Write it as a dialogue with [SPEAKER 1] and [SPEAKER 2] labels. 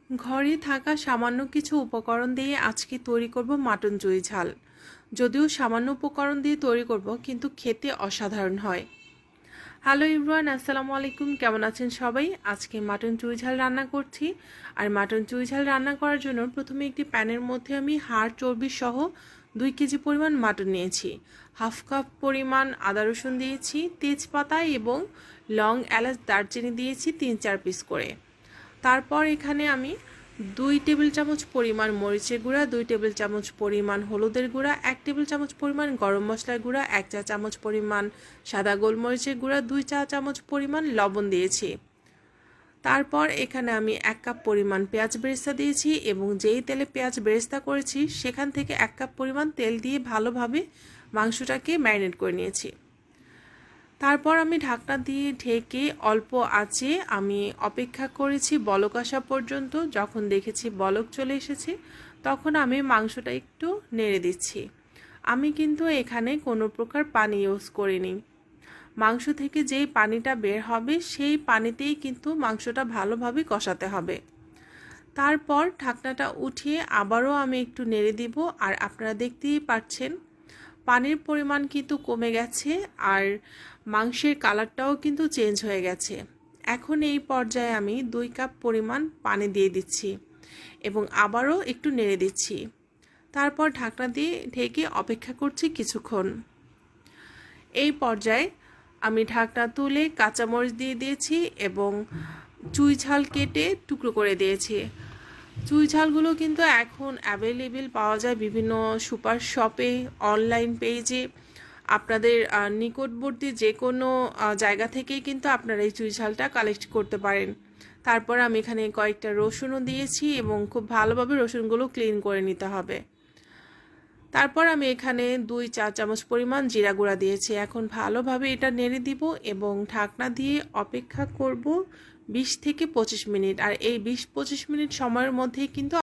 [SPEAKER 1] ঘরে থাকা সামান্য কিছু উপকরণ দিয়ে আজকে তৈরি করব মাটন চুই ঝাল। যদিও সামান্য উপকরণ দিয়ে তৈরি করব, কিন্তু খেতে অসাধারণ হয়। হ্যালো এভরিওয়ান, আসসালামু আলাইকুম। কেমন আছেন সবাই? আজকে মাটন চুই ঝাল রান্না করছি। আর মাটন চুই ঝাল রান্না করার জন্য প্রথমে একটি প্যানের মধ্যে আমি হাড় চর্বি সহ 2 কেজি পরিমাণ মাটন নিয়েছি। হাফ কাপ পরিমাণ আদা রসুন দিয়েছি, তেজপাতা এবং লং, এলাচ, দারচিনি দিয়েছি 3-4 পিস করে। তারপর এখানে আমি 2 টেবিল চামচ পরিমাণ মরিচের গুঁড়া, 2 টেবিল চামচ পরিমাণ হলুদের গুঁড়া, 1 টেবিল চামচ পরিমাণ গরম মশলার গুঁড়া, 1 চা চামচ পরিমাণ সাদা গোলমরিচের গুঁড়া, 2 চা চামচ পরিমাণ লবণ দিয়েছি। তারপর এখানে আমি 1 কাপ পরিমাণ পেঁয়াজ বেরেস্তা দিয়েছি এবং যেই তেলে পেঁয়াজ বেরেস্তা করেছি সেখান থেকে 1 কাপ পরিমাণ তেল দিয়ে ভালোভাবে মাংসটাকে ম্যারিনেট করে নিয়েছি। তারপর আমি ঢাকনা দিয়ে ঢেকে অল্প আঁচে আমি অপেক্ষা করেছি বলক আসা পর্যন্ত। যখন দেখেছি বলক চলে এসেছে তখন আমি মাংসটা একটু নেড়ে দিচ্ছি। আমি কিন্তু এখানে কোনো প্রকার পানি ইউজ করিনি। মাংস থেকে যেই পানিটা বের হবে সেই পানিতেই কিন্তু মাংসটা ভালোভাবে কষাতে হবে। তারপর ঢাকনাটা উঠিয়ে আবারও আমি একটু নেড়ে দিব। আর আপনারা দেখতেই পাচ্ছেন পানির পরিমাণ কিন্তু কমে গেছে আর মাংসের কালারটাও কিন্তু চেঞ্জ হয়ে গেছে। এখন এই পর্যায়ে আমি 2 কাপ পরিমাণ পানি দিয়ে দিচ্ছি এবং আবারও একটু নেড়ে দিচ্ছি। তারপর ঢাকনা দিয়ে ঢেকে অপেক্ষা করছি কিছুক্ষণ। এই পর্যায়ে আমি ঢাকনা তুলে কাঁচামরিচ দিয়ে দিয়েছি এবং চুই ঝাল কেটে টুকরো করে দিয়েছি। চুই ঝালগুলো কিন্তু এখন অ্যাভেলেবেল পাওয়া যায় বিভিন্ন সুপার শপে, অনলাইন পেজে। আপনাদের নিকটবর্তী যে কোনো জায়গা থেকেই কিন্তু আপনারা এই চুই ঝালটা কালেক্ট করতে পারেন। তারপর আমি এখানে কয়েকটা রসুনও দিয়েছি এবং খুব ভালোভাবে রসুনগুলো ক্লিন করে নিতে হবে। তারপর আমি এখানে 2 চা চামচ পরিমাণ জিরা গুঁড়া দিয়েছি। এখন ভালোভাবে এটা নেড়ে দিব এবং ঢাকনা দিয়ে অপেক্ষা করব 20 থেকে 25 মিনিট। আর এই 20-25 মিনিট সময়ের মধ্যেই কিন্তু